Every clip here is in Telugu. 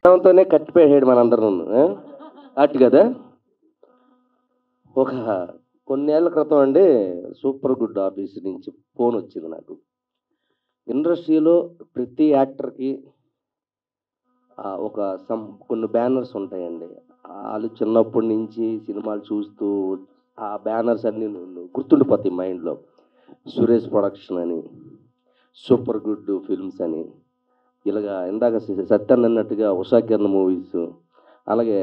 దాంతోనే కట్టిపోయాడు మనందరం అటు కదా. ఒక కొన్నేళ్ల క్రితం అండి సూపర్ గుడ్ ఆఫీస్ నుంచి ఫోన్ వచ్చింది నాకు. ఇండస్ట్రీలో ప్రతి యాక్టర్కి ఒక కొన్ని బ్యానర్స్ ఉంటాయండి. వాళ్ళు చిన్నప్పటి నుంచి సినిమాలు చూస్తూ ఆ బ్యానర్స్ అన్నీ గుర్తుండిపోతాయి మైండ్లో. సురేష్ ప్రొడక్షన్ అని, సూపర్ గుడ్ ఫిల్మ్స్ అని, ఇలాగా ఇందాక సత్యన్ అన్నట్టుగా ఉషా కిరణ్ మూవీస్, అలాగే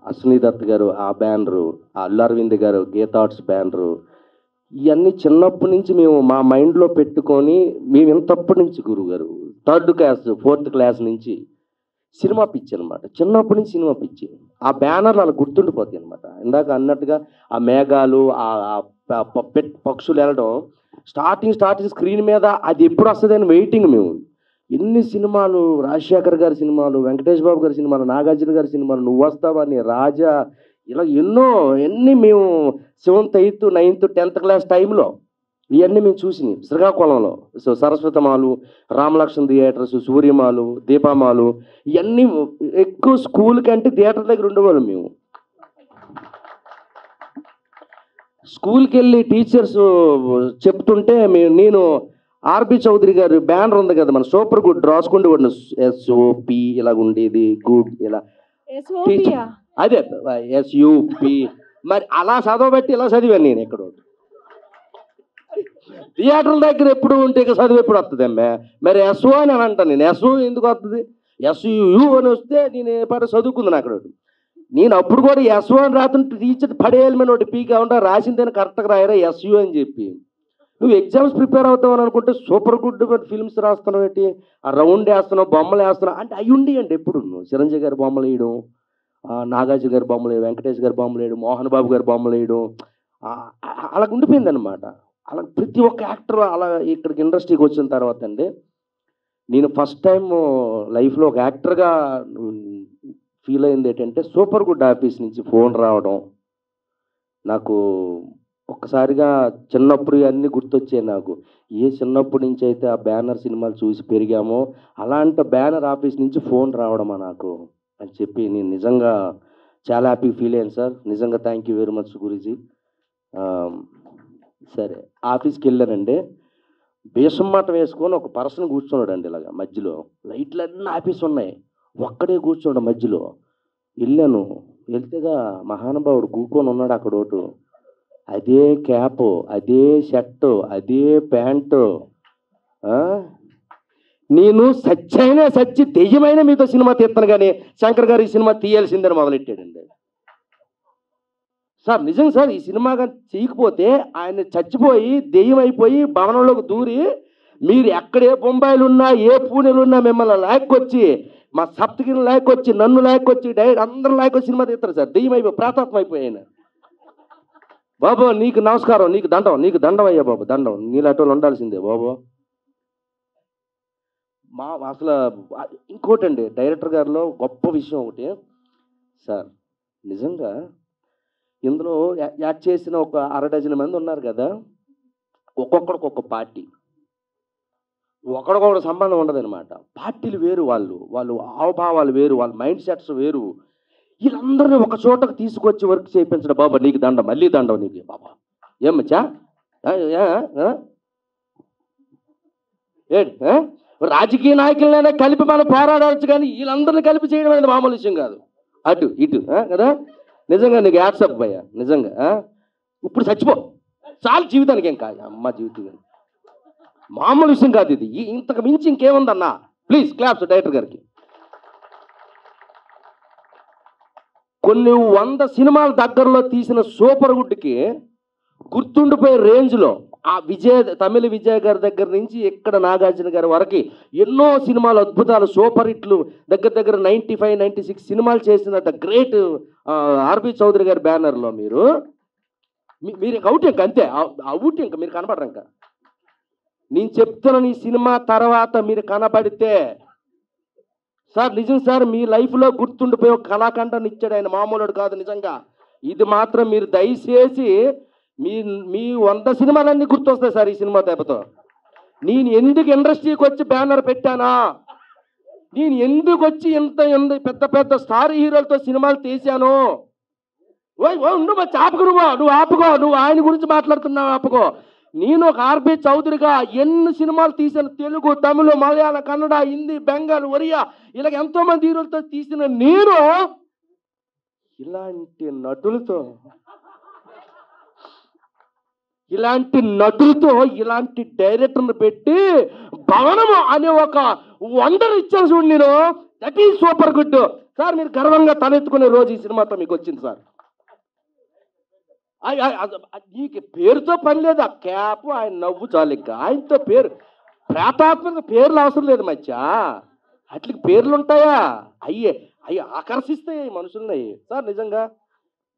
అశ్విని దత్ గారు ఆ బ్యానరు, అల్లు అరవింద్ గారు గీతా ఆర్ట్స్ బ్యానరు, ఇవన్నీ చిన్నప్పటి నుంచి మేము మా మైండ్లో పెట్టుకొని మేము ఇంతప్పటి నుంచి గురుగారు 3rd క్లాస్ 4th క్లాస్ నుంచి సినిమా పిచ్చి అనమాట. చిన్నప్పటి నుంచి సినిమా పిచ్చి. ఆ బ్యానర్లు అలా గుర్తుండిపోతాయి అనమాట. ఇందాక అన్నట్టుగా ఆ మేఘాలు, పక్షులు వెళ్ళడం, స్టార్టింగ్ స్క్రీన్ మీద అది ఎప్పుడు వస్తుంది అని వెయిటింగ్ మేము. ఎన్ని సినిమాలు, రాజశేఖర్ గారి సినిమాలు, వెంకటేష్ బాబు గారి సినిమాలు, నాగార్జున గారి సినిమాలు, నువ్వు వస్తావని, రాజా, ఇలా ఎన్ని మేము 7th 8th 9th 10th class టైంలో ఇవన్నీ మేము చూసినాయి శ్రీకాకుళంలో. సో సరస్వతమాలు, రామలక్ష్మణ్ థియేటర్స్, సూర్యమాలు, దీపామాలు, ఇవన్నీ ఎక్కువ స్కూల్ కంటే థియేటర్ దగ్గర ఉండేవాళ్ళం మేము. స్కూల్కి వెళ్ళి టీచర్స్ చెప్తుంటే నేను ఆర్బి చౌదరి గారు బ్యానర్ ఉంది కదా మన సూపర్ గుడ్ రాసుకుంటూ ఉండి ఎస్ఓపి ఇలాగ ఉండేది, గుడ్ ఇలా అదే ఎస్యూపి, మరి అలా చదవబెట్టి ఇలా చదివాను నేను. ఎక్కడ థియేటర్ల దగ్గర ఎప్పుడు ఉంటే ఇక చదువు ఎప్పుడు వస్తుంది అమ్మే, మరి ఎస్ఓ అని అంటాను నేను. ఎస్ఓ ఎందుకు వస్తుంది, ఎస్యు అని వస్తే నేను చదువుకుంది అక్కడ. నేను అప్పుడు కూడా ఎస్ఓ అని రాతుంటే టీచర్ పడేయాలి మీద ఒకటి పీకా ఉంటా రాసిందని కరెక్ట్గా రాయరా ఎస్యు అని చెప్పి. నువ్వు ఎగ్జామ్స్ ప్రిపేర్ అవుతావని అనుకుంటే సూపర్ గుడ్ ఫిల్మ్స్ రాస్తున్నావు ఏంటి, ఆ రౌండ్ వేస్తున్నావు, బొమ్మలు వేస్తున్నావు అంటే అవి ఉండి అండి. ఎప్పుడు చిరంజీవి గారి బొమ్మలు వేయడం, నాగార్జున గారి బొమ్మలు వేయడం, వెంకటేష్ గారి బొమ్మలు వేయడం, మోహన్ బాబు గారి బొమ్మలు వేయడం, అలా ఉండిపోయింది అనమాట. అలా ప్రతి ఒక్క యాక్టర్ అలా ఇక్కడికి ఇండస్ట్రీకి వచ్చిన తర్వాత అండి నేను ఫస్ట్ టైం లైఫ్లో ఒక యాక్టర్గా ఫీల్ అయింది ఏంటంటే సూపర్ గుడ్ ఆఫీస్ నుంచి ఫోన్ రావడం. నాకు ఒక్కసారిగా చిన్నప్పుడు అన్నీ గుర్తొచ్చాయి నాకు. ఏ చిన్నప్పటి నుంచి అయితే ఆ బ్యానర్ సినిమాలు చూసి పెరిగామో అలాంటి బ్యానర్ ఆఫీస్ నుంచి ఫోన్ రావడమా నాకు అని చెప్పి నేను నిజంగా చాలా హ్యాపీ ఫీల్ అయ్యాను సార్. నిజంగా thank you very much Guruji. సరే ఆఫీస్కి వెళ్ళానండి. భీషమ్మాట వేసుకొని ఒక పర్సన్ కూర్చున్నాడు అండి ఇలాగా మధ్యలో. లైట్లు అన్నీ ఆఫీస్ ఉన్నాయి, ఒక్కడే కూర్చోండి మధ్యలో. వెళ్ళాను, వెళ్తేగా మహానుభావుడు కూకొని ఉన్నాడు అక్కడ. ఒకటి అదే క్యాప్, అదే షర్టు, అదే ప్యాంటు. నేను సచ్చి దెయ్యమైన మీతో సినిమా తీస్తాను కానీ శంకర్ గారు ఈ సినిమా తీయాల్సిందని మొదలెట్టాడండి. సార్ నిజంగా సార్, ఈ సినిమా కానీ చేయకపోతే ఆయన చచ్చిపోయి దెయ్యం అయిపోయి భవనంలోకి దూరి మీరు ఎక్కడే బొంబాయిలు ఉన్నా ఏ పూణెలు ఉన్నా మిమ్మల్ని లాక్కొచ్చి మా సప్తగిరిని లాక్కొచ్చి నన్ను లాక్కొచ్చి డైరెక్ట్ అందరూ లాక్కొచ్చి సినిమా తీస్తారు సార్. దెయ్యం అయిపోయి ప్రాతాత్మ అయిపోయి ఆయన. బాబు నీకు నమస్కారం, నీకు దండం అయ్యా బాబు, దండం. నీలాంటి వాళ్ళు ఉండాల్సిందే బాబు. అసలు ఇంకోటండి డైరెక్టర్ గారిలో గొప్ప విషయం ఒకటి సార్, నిజంగా ఇందులో యాక్ట్ చేసిన ఒక 6 మంది ఉన్నారు కదా, ఒక్కొక్కడికి ఒక్క పార్టీ, ఒకడికొకటి సంబంధం ఉండదన్నమాట. పార్టీలు వేరు, వాళ్ళు హావభావాలు వేరు, వాళ్ళ మైండ్ సెట్స్ వేరు. వీళ్ళందరినీ ఒక చోటకు తీసుకొచ్చి వర్క్ చేయించడం. బాబా నీకు దండం, మళ్ళీ దండం నీకు బాబా. ఏమచ్చా రాజకీయ నాయకులైనా కలిపి మనం పోరాడవచ్చు కానీ వీళ్ళందరినీ కలిపి చేయడం అనేది మామూలు విషయం కాదు. అటు ఇటు కదా. నిజంగా నీకు యాడ్సప్ భయ్యా, నిజంగా. ఇప్పుడు చచ్చిపో చాలు, జీవితానికి ఏం కాదు అమ్మ, జీవితం మామూలు విషయం కాదు ఇది. ఇంతకు మించి ఇంకేముందన్నా. ప్లీజ్ క్లాప్స్ డైరెక్టర్ గారికి. కొన్ని 100 సినిమాల దగ్గరలో తీసిన సూపర్ గుడ్కి గుర్తుండిపోయే రేంజ్లో ఆ తమిళ విజయ్ గారి దగ్గర నుంచి ఇక్కడ నాగార్జున గారి వరకు ఎన్నో సినిమాలు అద్భుతాలు సూపర్ హిట్లు దగ్గర 95 96 సినిమాలు చేసిన ద గ్రేట్ ఆర్బి చౌదరి గారి బ్యానర్లో మీరు అవుట్ ఇంక అంతే, అవుట్ ఇంక మీరు కనపడరు. ఇంకా నేను చెప్తున్నాను, ఈ సినిమా తర్వాత మీరు కనబడితే సార్ నిజం సార్ మీ లైఫ్లో గుర్తుండిపోయే ఒక కళాఖండాన్ని ఇచ్చాడు ఆయన, మామూలుడు కాదు నిజంగా. ఇది మాత్రం మీరు దయచేసి మీ 100 సినిమాలన్నీ గుర్తొస్తాయి సార్ ఈ సినిమా దెబ్బతో. నేను ఎందుకు ఇండస్ట్రీకి వచ్చి బ్యానర్ పెట్టానా, నేను ఎందుకు వచ్చి ఎంత పెద్ద పెద్ద స్టార్ హీరోలతో సినిమాలు తీశాను. నువ్వు ఆపుకో, నువ్వు ఆపుకో, నువ్వు ఆయన గురించి మాట్లాడుతున్నావు, ఆపుకో. నేను ఒక ఆర్బి చౌదరిగా ఎన్ని సినిమాలు తీశాను, తెలుగు, తమిళ, మలయాళ, కన్నడ, హిందీ, బెంగాల్, ఒరియా, ఇలాగ ఎంతో మంది హీరోలతో తీసిన నేను ఇలాంటి నటులతో ఇలాంటి డైరెక్టర్ని పెట్టి భవనము అనే ఒక వండర్ ఇచ్చాను చూడు నేను. That is super good sir. మీరు గర్వంగా తలెత్తుకునే రోజు ఈ సినిమాతో మీకు వచ్చింది సార్. నీకు పేరుతో పని లేదు, ఆ క్యాప్ ఆయన నవ్వు చాలు. ఇంకా ఆయనతో పేరు ప్రేతాత్మక పేర్లు అవసరం లేదు మధ్య. అట్లకి పేర్లు ఉంటాయా? అయ్యి ఆకర్షిస్తాయి మనుషుల్ని సార్. నిజంగా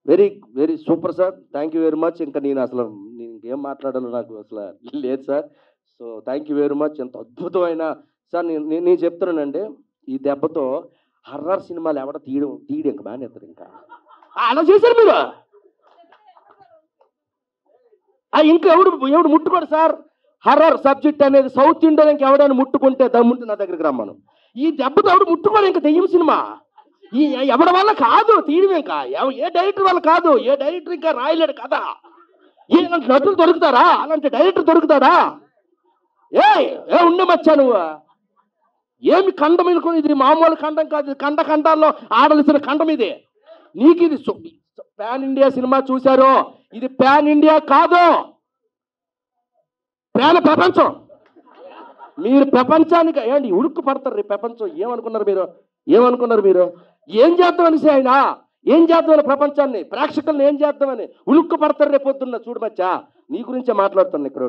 very very super sir. Thank you very much. ఇంకా నేను ఇంకేం మాట్లాడాలో నాకు అసలు లేదు sir. So thank you very much. ఎంత అద్భుతమైన సార్. నేను చెప్తున్నానండి, ఈ దెబ్బతో హర్రర్ సినిమాలు ఎవడ తీయడం ఇంకా మానేస్తారు. ఇంకా అలా చేశారు మీరు. ఇంకా ఎవడు ముట్టుకోడు సార్. హర్రర్ సబ్జెక్ట్ అనేది సౌత్ ఇండియా ఇంకా ఎవడైనా ముట్టుకుంటే దమ్ముంటే నా దగ్గరికి రమ్మను. ఈ దెబ్బతో ఎవడు ముట్టుకోడు ఇంకా దెయ్యం సినిమా. ఎవడి వల్ల కాదు తీయడం. ఇంకా ఏ డైరెక్టర్ వల్ల కాదు. ఏ డైరెక్టర్ ఇంకా రాయలేడు కదా. ఇలాంటి నటులు దొరుకుతారా? అలాంటి డైరెక్టర్ దొరుకుతాడా? ఏ ఉండమచ్చా నువ్వు. ఏమి ఖండం అనుకుని, ఇది మామూలు ఖండం కాదు. ఖండాల్లో ఆడవలసిన ఖండం ఇది. నీకు ఇది పాన్ ఇండియా సినిమా చూశారు. ఇది పాన్ ఇండియా కాదు, పాన్ ప్రపంచం. మీరు ప్రపంచానికి ఏంటి ఉడుక్కు పడతారు. ప్రపంచం ఏమనుకున్నారు మీరు? ఏం చేద్దామని ఆయన ఏం చేద్దామని ప్రపంచాన్ని, ప్రేక్షకులను ఏం చేద్దామని ఉలుక్కు పడతారు రేపు పొద్దున్న. చూడు మచ్చా, నీ గురించే మాట్లాడుతాను. ఇక్కడ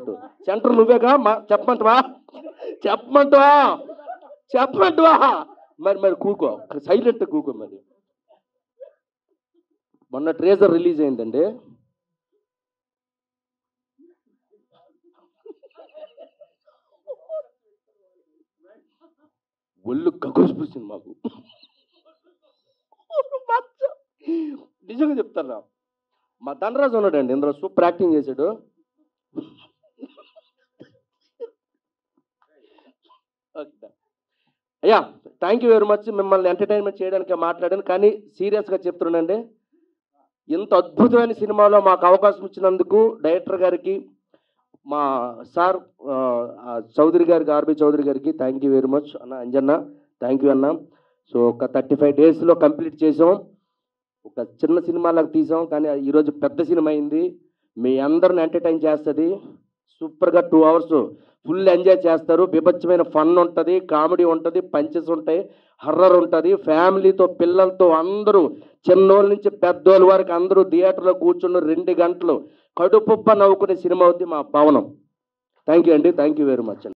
సెంటర్ నువ్వేగా చెప్పమంటావా? మరి కూకో, సైలెంట్ కూకో. మరి మొన్న ట్రేజర్ రిలీజ్ అయిందండి. ఒళ్ళు గగుసిపోయింది మాకు. నిజంగా చెప్తారా, మా ధనరాజు ఉన్నాడండి ఇందులో, సూపర్ యాక్టింగ్ చేశాడు. అయ్యా థ్యాంక్ యూ వెరీ మచ్. మిమ్మల్ని ఎంటర్టైన్మెంట్ చేయడానికి మాట్లాడాను, కానీ సీరియస్గా చెప్తున్నానండి, ఇంత అద్భుతమైన సినిమాలో మాకు అవకాశం ఇచ్చినందుకు డైరెక్టర్ గారికి, మా సార్ చౌదరి గారికి, ఆర్బి చౌదరి గారికి థ్యాంక్ యూ వెరీ మచ్. అన్న అంజన్న థ్యాంక్ యూ అన్న. సో ఒక 35 డేస్లో కంప్లీట్ చేసాం. ఒక చిన్న సినిమాలకు తీసాం, కానీ ఈరోజు పెద్ద సినిమా అయింది. మీ అందరిని ఎంటర్టైన్ చేస్తుంది. సూపర్గా 2 అవర్స్ ఫుల్ ఎంజాయ్ చేస్తారు. బీభత్సమైన ఫన్ ఉంటుంది, కామెడీ ఉంటుంది, పంచెస్ ఉంటాయి, హర్రర్ ఉంటుంది. ఫ్యామిలీతో, పిల్లలతో అందరూ, చిన్నోళ్ళ నుంచి పెద్దోళ్ళ వరకు అందరూ థియేటర్లో కూర్చున్న 2 గంటలు కడుపుబ్బ నవ్వుకునే సినిమా అవుతుంది మా భవనం. థ్యాంక్ యూ అండి. థ్యాంక్ యూ వెరీ మచ్ అండి.